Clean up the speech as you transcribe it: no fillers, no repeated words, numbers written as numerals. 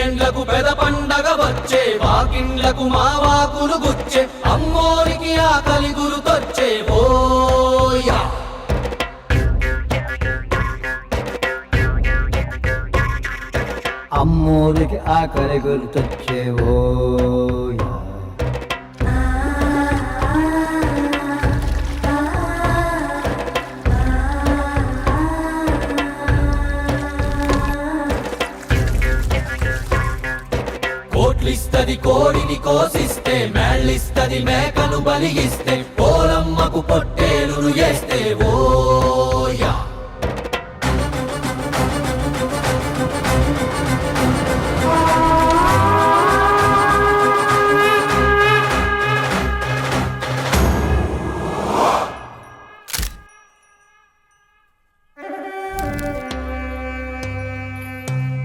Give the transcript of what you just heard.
వెయ్యేండ్లకు పెద పండగ వచ్చే వాకిండ్లకు మావాకులు గుచ్చే అమ్మోరికి ఆకలి గురుతొచ్చే ఓయా అమ్మోరికి ఆకలి గుర్తొచ్చే ఓయా కోట్లిస్తది కోడిని కోసిస్తే మేళ్ళిస్తది మేకను బలిగిస్తే పోలమ్మకు పొట్టేలును చేస్తే ఓయా